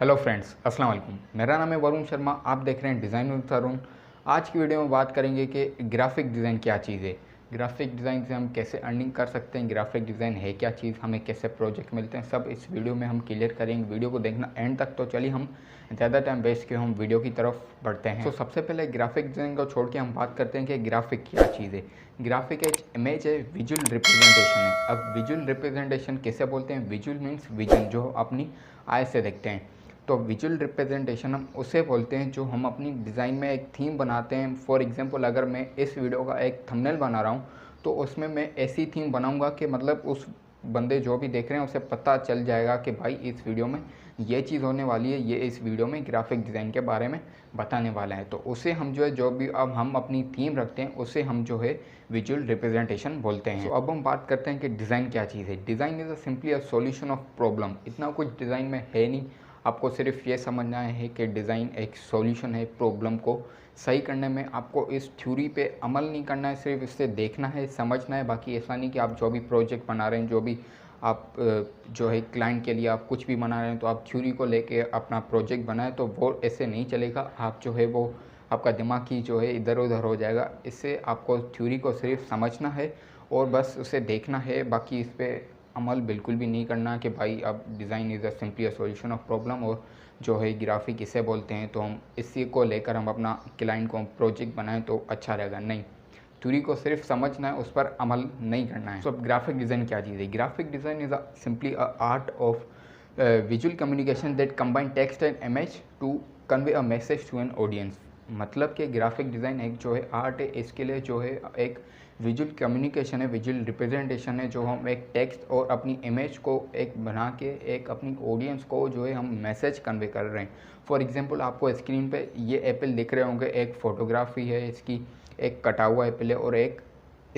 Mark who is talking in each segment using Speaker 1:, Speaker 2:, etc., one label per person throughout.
Speaker 1: Hello friends, अस्सलाम वालेकुम। मेरा नाम है वरुण शर्मा। आप देख रहे हैं डिज़ाइन विद तरुण। आज की वीडियो में बात करेंगे कि ग्राफिक डिज़ाइन क्या चीज़ है, ग्राफिक डिज़ाइन से हम कैसे अर्निंग कर सकते हैं, ग्राफिक डिज़ाइन है क्या चीज़, हमें कैसे प्रोजेक्ट मिलते हैं, सब इस वीडियो में हम क्लियर करेंगे। वीडियो को देखना एंड तक। तो चलिए हम ज़्यादा टाइम वेस्ट के हम वीडियो की तरफ बढ़ते हैं। तो सबसे पहले ग्राफिक डिज़ाइन को छोड़ के हम बात करते हैं कि ग्राफिक क्या चीज़ है। ग्राफिक एक इमेज है, विजुअल रिप्रेजेंटेशन है। अब विजुअल रिप्रेजेंटेशन कैसे बोलते हैं? विजुअल मीन्स विजन, जो अपनी आय से देखते हैं। तो विजुअल रिप्रेजेंटेशन हम उसे बोलते हैं जो हम अपनी डिज़ाइन में एक थीम बनाते हैं। फॉर एग्जांपल, अगर मैं इस वीडियो का एक थंबनेल बना रहा हूँ तो उसमें मैं ऐसी थीम बनाऊंगा कि मतलब उस बंदे जो भी देख रहे हैं उसे पता चल जाएगा कि भाई इस वीडियो में ये चीज़ होने वाली है, ये इस वीडियो में ग्राफिक डिज़ाइन के बारे में बताने वाला है। तो उसे हम जो है, जो भी अब हम अपनी थीम रखते हैं उसे हम जो है विजुअल रिप्रेजेंटेशन बोलते हैं। तो अब हम बात करते हैं कि डिज़ाइन क्या चीज़ है। Design is simply a solution of problem. इतना कुछ डिज़ाइन में है नहीं, आपको सिर्फ ये समझना है कि डिज़ाइन एक सॉल्यूशन है प्रॉब्लम को सही करने में। आपको इस थ्योरी पे अमल नहीं करना है, सिर्फ इससे देखना है, समझना है। बाकी ऐसा नहीं कि आप जो भी प्रोजेक्ट बना रहे हैं, जो भी आप जो है क्लाइंट के लिए आप कुछ भी बना रहे हैं तो आप थ्योरी को लेके अपना प्रोजेक्ट बनाएं, तो वो ऐसे नहीं चलेगा। आप जो है वो आपका दिमाग ही जो है इधर उधर हो जाएगा। इससे आपको थ्योरी को सिर्फ समझना है और बस उसे देखना है। बाकी इस पर अमल बिल्कुल भी नहीं करना कि भाई अब design is a simply a solution of problem और जो है ग्राफिक इसे बोलते हैं, तो हम इसी को लेकर हम अपना क्लाइंट को प्रोजेक्ट बनाएं तो अच्छा रहेगा। नहीं, थ्योरी को सिर्फ समझना है, उस पर अमल नहीं करना है। तो अब ग्राफिक डिज़ाइन क्या चीज़ है? Graphic design is a simply a art of visual communication that combine text and image to convey a message to an audience. मतलब कि ग्राफिक डिज़ाइन एक जो है आर्ट है, इसके लिए जो है एक विजुअल कम्युनिकेशन है, विजुअल रिप्रेजेंटेशन है, जो हम एक टेक्स्ट और अपनी इमेज को एक बना के एक अपनी ऑडियंस को जो है हम मैसेज कन्वे कर रहे हैं। फॉर एग्जांपल, आपको स्क्रीन पे ये एप्पल दिख रहे होंगे, एक फ़ोटोग्राफी है इसकी, एक कटा हुआ एप्पल है और एक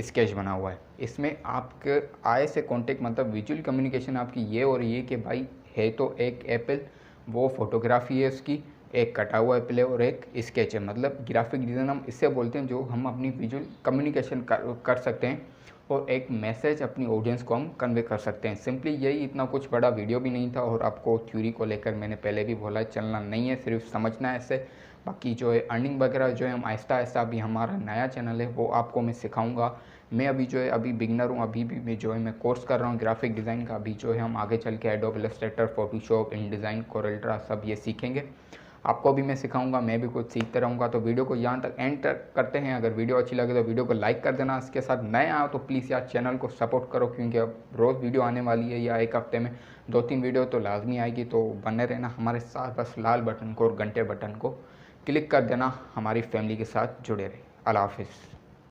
Speaker 1: स्केच बना हुआ है। इसमें आपके आय से कॉन्टेक्ट मतलब विजुअल कम्युनिकेशन आपकी ये और ये कि भाई है तो एक एप्पल, वो फोटोग्राफी है उसकी, एक कटा हुआ एप्पल है और एक स्केच है। मतलब ग्राफिक डिज़ाइन हम इससे बोलते हैं जो हम अपनी विजुअल कम्युनिकेशन कर सकते हैं और एक मैसेज अपनी ऑडियंस को हम कन्वे कर सकते हैं। सिंपली यही, इतना कुछ बड़ा वीडियो भी नहीं था और आपको थ्योरी को लेकर मैंने पहले भी बोला चलना नहीं है, सिर्फ समझना है इससे। बाकी जो है अर्निंग वगैरह जो है हम आहिस्ता आहिस्ता, अभी हमारा नया चैनल है वो आपको मैं सिखाऊंगा। मैं अभी जो है अभी बिगनर हूँ, अभी भी मैं जो है मैं कोर्स कर रहा हूँ ग्राफिक डिज़ाइन का। अभी जो है हम आगे चल के एडोब इलस्ट्रेटर, फोटोशॉप, InDesign, कोरेल्ड्रा सब ये सीखेंगे। आपको भी मैं सिखाऊंगा, मैं भी कुछ सीखते रहूँगा। तो वीडियो को यहाँ तक एंड तक करते हैं। अगर वीडियो अच्छी लगे तो वीडियो को लाइक कर देना। इसके साथ नए आओ तो प्लीज़ यार चैनल को सपोर्ट करो, क्योंकि अब रोज़ वीडियो आने वाली है, या एक हफ्ते में 2-3 वीडियो तो लाजमी आएगी। तो बने रहना हमारे साथ, बस लाल बटन को और घंटे बटन को क्लिक कर देना, हमारी फैमिली के साथ जुड़े रहे। अल्लाह हाफिज़।